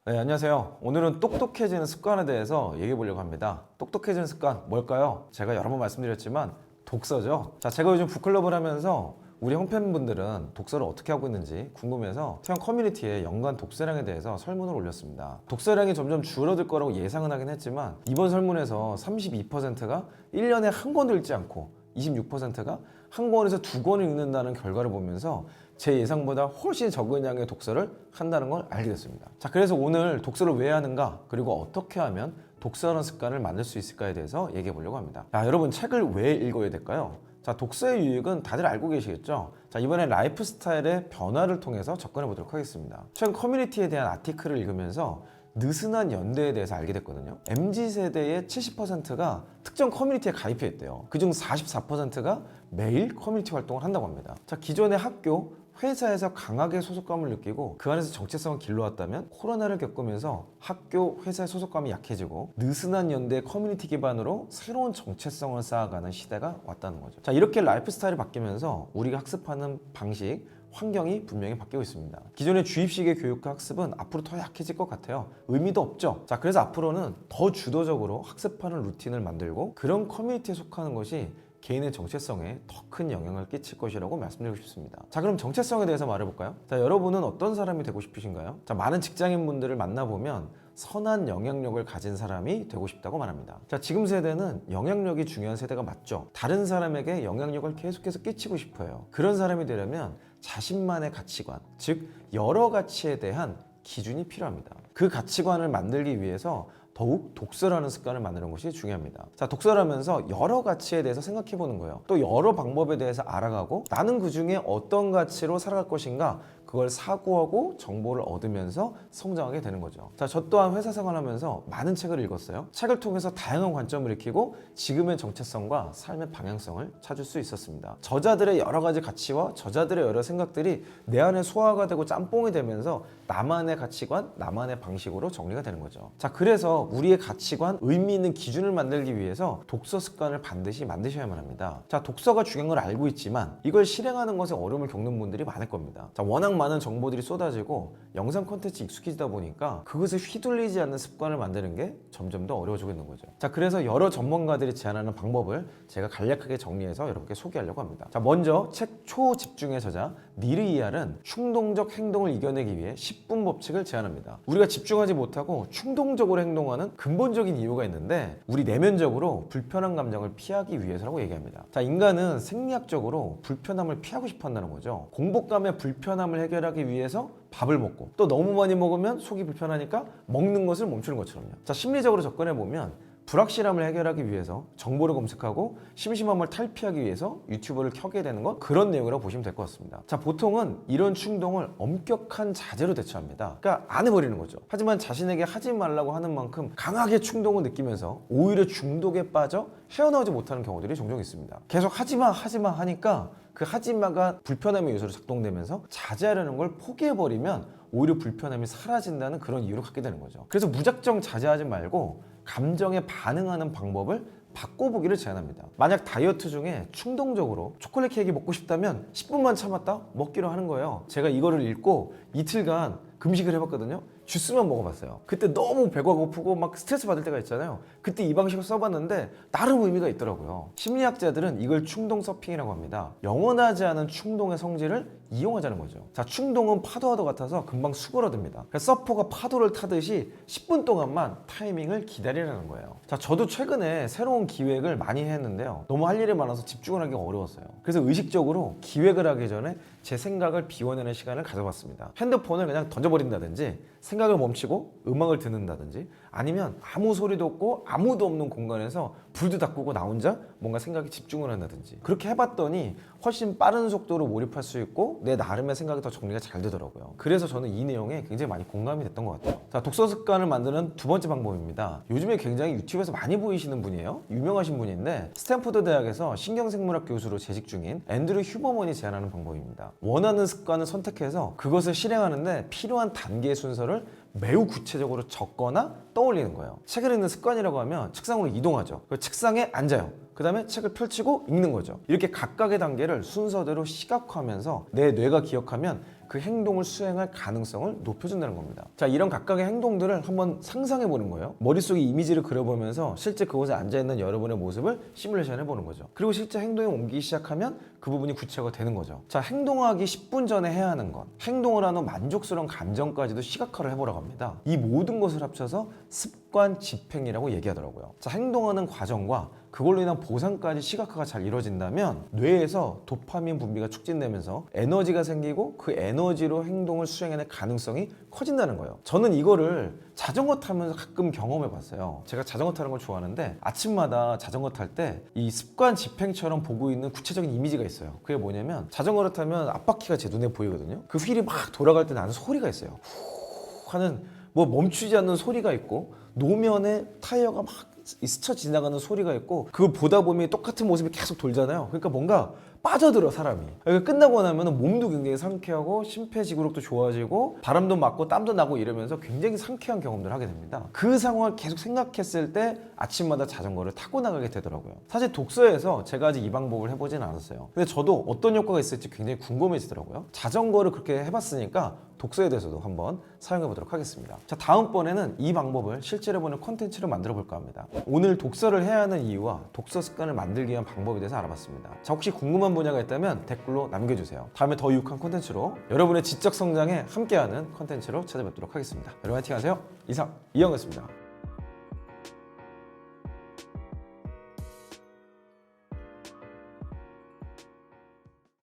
네, 안녕하세요. 오늘은 똑똑해지는 습관에 대해서 얘기해 보려고 합니다. 똑똑해지는 습관 뭘까요? 제가 여러 번 말씀드렸지만 독서죠. 자, 제가 요즘 북클럽을 하면서 우리 형팬분들은 독서를 어떻게 하고 있는지 궁금해서 태영 커뮤니티에 연간 독서량에 대해서 설문을 올렸습니다. 독서량이 점점 줄어들 거라고 예상은 하긴 했지만 이번 설문에서 32%가 1년에 한 권도 읽지 않고 26%가 한 권에서 두 권을 읽는다는 결과를 보면서 제 예상보다 훨씬 적은 양의 독서를 한다는 걸 알게 됐습니다. 자, 그래서 오늘 독서를 왜 하는가, 그리고 어떻게 하면 독서하는 습관을 만들 수 있을까에 대해서 얘기해 보려고 합니다. 자, 여러분 책을 왜 읽어야 될까요? 자, 독서의 유익은 다들 알고 계시겠죠? 자, 이번엔 라이프 스타일의 변화를 통해서 접근해 보도록 하겠습니다. 최근 커뮤니티에 대한 아티클을 읽으면서 느슨한 연대에 대해서 알게 됐거든요. MZ세대의 70%가 특정 커뮤니티에 가입해 있대요. 그중 44%가 매일 커뮤니티 활동을 한다고 합니다. 자, 기존의 학교, 회사에서 강하게 소속감을 느끼고 그 안에서 정체성을 길러왔다면 코로나를 겪으면서 학교, 회사의 소속감이 약해지고 느슨한 연대의 커뮤니티 기반으로 새로운 정체성을 쌓아가는 시대가 왔다는 거죠. 자, 이렇게 라이프 스타일이 바뀌면서 우리가 학습하는 방식, 환경이 분명히 바뀌고 있습니다. 기존의 주입식의 교육과 학습은 앞으로 더 약해질 것 같아요. 의미도 없죠. 자, 그래서 앞으로는 더 주도적으로 학습하는 루틴을 만들고 그런 커뮤니티에 속하는 것이 개인의 정체성에 더 큰 영향을 끼칠 것이라고 말씀드리고 싶습니다. 자, 그럼 정체성에 대해서 말해볼까요? 자, 여러분은 어떤 사람이 되고 싶으신가요? 자, 많은 직장인분들을 만나보면 선한 영향력을 가진 사람이 되고 싶다고 말합니다. 자, 지금 세대는 영향력이 중요한 세대가 맞죠. 다른 사람에게 영향력을 계속해서 끼치고 싶어요. 그런 사람이 되려면 자신만의 가치관, 즉 여러 가치에 대한 기준이 필요합니다. 그 가치관을 만들기 위해서 더욱 독서라는 습관을 만드는 것이 중요합니다. 자, 독서를 하면서 여러 가치에 대해서 생각해 보는 거예요. 또 여러 방법에 대해서 알아가고 나는 그 중에 어떤 가치로 살아갈 것인가, 그걸 사고하고 정보를 얻으면서 성장하게 되는 거죠. 자, 저 또한 회사 생활하면서 많은 책을 읽었어요. 책을 통해서 다양한 관점을 익히고 지금의 정체성과 삶의 방향성을 찾을 수 있었습니다. 저자들의 여러 가지 가치와 저자들의 여러 생각들이 내 안에 소화가 되고 짬뽕이 되면서 나만의 가치관, 나만의 방식으로 정리가 되는 거죠. 자, 그래서 우리의 가치관, 의미 있는 기준을 만들기 위해서 독서 습관을 반드시 만드셔야만 합니다. 자, 독서가 중요한 걸 알고 있지만 이걸 실행하는 것에 어려움을 겪는 분들이 많을 겁니다. 자, 워낙 많은 정보들이 쏟아지고 영상 콘텐츠 익숙해지다 보니까 그것에 휘둘리지 않는 습관을 만드는 게 점점 더 어려워지고 있는 거죠. 자, 그래서 여러 전문가들이 제안하는 방법을 제가 간략하게 정리해서 여러분께 소개하려고 합니다. 자, 먼저 책 초집중의 저자 닐 이알은 충동적 행동을 이겨내기 위해 10분 법칙을 제안합니다. 우리가 집중하지 못하고 충동적으로 행동하는 근본적인 이유가 있는데 우리 내면적으로 불편한 감정을 피하기 위해서라고 얘기합니다. 자, 인간은 생리학적으로 불편함을 피하고 싶어 한다는 거죠. 공복감의 불편함을 해결하기 위해서 밥을 먹고 또 너무 많이 먹으면 속이 불편하니까 먹는 것을 멈추는 것처럼요. 자, 심리적으로 접근해 보면 불확실함을 해결하기 위해서 정보를 검색하고 심심함을 탈피하기 위해서 유튜브를 켜게 되는 것, 그런 내용이라고 보시면 될 것 같습니다. 자, 보통은 이런 충동을 엄격한 자제로 대처합니다. 그러니까 안 해버리는 거죠. 하지만 자신에게 하지 말라고 하는 만큼 강하게 충동을 느끼면서 오히려 중독에 빠져 헤어나오지 못하는 경우들이 종종 있습니다. 계속 하지마 하지마 하니까 그 하지마가 불편함의 요소로 작동되면서 자제하려는 걸 포기해버리면 오히려 불편함이 사라진다는 그런 이유를 갖게 되는 거죠. 그래서 무작정 자제하지 말고 감정에 반응하는 방법을 바꿔보기를 제안합니다. 만약 다이어트 중에 충동적으고 초콜릿 케이크 먹고 싶다면 10분만 참았다 먹기로 하는 거예요. 제가 이거를 읽고 이틀간 금식을 해봤거든요. 주스만 먹어봤어요. 그때 너무 배가 고프고 막 스트레스 받을 때가 있잖아요. 그때 이 방식을 써봤는데 나름 의미가 있더라고요. 심리학자들은 이걸 충동 서핑이라고 합니다. 영원하지 않은 충동의 성질을 이용하자는 거죠. 자, 충동은 파도와도 같아서 금방 수그러듭니다. 그래서 서퍼가 파도를 타듯이 10분 동안만 타이밍을 기다리라는 거예요. 자, 저도 최근에 새로운 기획을 많이 했는데요. 너무 할 일이 많아서 집중을 하기가 어려웠어요. 그래서 의식적으로 기획을 하기 전에 제 생각을 비워내는 시간을 가져봤습니다. 핸드폰을 그냥 던져버린다든지 생각을 멈추고 음악을 듣는다든지 아니면 아무 소리도 없고 아무도 없는 공간에서 불도 다 끄고 나 혼자 뭔가 생각에 집중을 한다든지 그렇게 해봤더니 훨씬 빠른 속도로 몰입할 수 있고 내 나름의 생각이 더 정리가 잘 되더라고요. 그래서 저는 이 내용에 굉장히 많이 공감이 됐던 것 같아요. 자, 독서 습관을 만드는 두 번째 방법입니다. 요즘에 굉장히 유튜브에서 많이 보이시는 분이에요. 유명하신 분인데 스탠포드 대학에서 신경생물학 교수로 재직 중인 앤드류 휴버먼이 제안하는 방법입니다. 원하는 습관을 선택해서 그것을 실행하는데 필요한 단계의 순서를 매우 구체적으로 적거나 떠올리는 거예요. 책을 읽는 습관이라고 하면 책상으로 이동하죠. 그 책상에 앉아요. 그 다음에 책을 펼치고 읽는 거죠. 이렇게 각각의 단계를 순서대로 시각화하면서 내 뇌가 기억하면 그 행동을 수행할 가능성을 높여준다는 겁니다. 자, 이런 각각의 행동들을 한번 상상해 보는 거예요. 머릿속에 이미지를 그려보면서 실제 그곳에 앉아있는 여러분의 모습을 시뮬레이션 해보는 거죠. 그리고 실제 행동에 옮기기 시작하면 그 부분이 구체화가 되는 거죠. 자, 행동하기 10분 전에 해야 하는 것, 행동을 한 후 만족스러운 감정까지도 시각화를 해보라고 합니다. 이 모든 것을 합쳐서 습관 집행이라고 얘기하더라고요. 자, 행동하는 과정과 그걸로 인한 보상까지 시각화가 잘 이루어진다면 뇌에서 도파민 분비가 촉진되면서 에너지가 생기고 그 에너지로 행동을 수행해낼 가능성이 커진다는 거예요. 저는 이거를 자전거 타면서 가끔 경험해 봤어요. 제가 자전거 타는 걸 좋아하는데 아침마다 자전거 탈 때 이 습관 집행처럼 보고 있는 구체적인 이미지가 있어요. 그게 뭐냐면 자전거를 타면 앞바퀴가 제 눈에 보이거든요. 그 휠이 막 돌아갈 때 나는 소리가 있어요. 후 하는 뭐 멈추지 않는 소리가 있고 노면에 타이어가 막 스쳐 지나가는 소리가 있고 그걸 보다 보면 똑같은 모습이 계속 돌잖아요. 그러니까 뭔가 빠져들어 사람이. 그러니까 끝나고 나면 몸도 굉장히 상쾌하고 심폐지구력도 좋아지고 바람도 맞고 땀도 나고 이러면서 굉장히 상쾌한 경험들을 하게 됩니다. 그 상황을 계속 생각했을 때 아침마다 자전거를 타고 나가게 되더라고요. 사실 독서에서 제가 아직 이 방법을 해보진 않았어요. 근데 저도 어떤 효과가 있을지 굉장히 궁금해지더라고요. 자전거를 그렇게 해봤으니까 독서에 대해서도 한번 사용해 보도록 하겠습니다. 자, 다음번에는 이 방법을 실제로 해보는 콘텐츠를 만들어 볼까 합니다. 오늘 독서를 해야 하는 이유와 독서 습관을 만들기 위한 방법에 대해서 알아봤습니다. 자, 혹시 궁금한 분야가 있다면 댓글로 남겨주세요. 다음에 더 유익한 콘텐츠로 여러분의 지적 성장에 함께하는 콘텐츠로 찾아뵙도록 하겠습니다. 여러분 화이팅 하세요. 이상 이영이었습니다.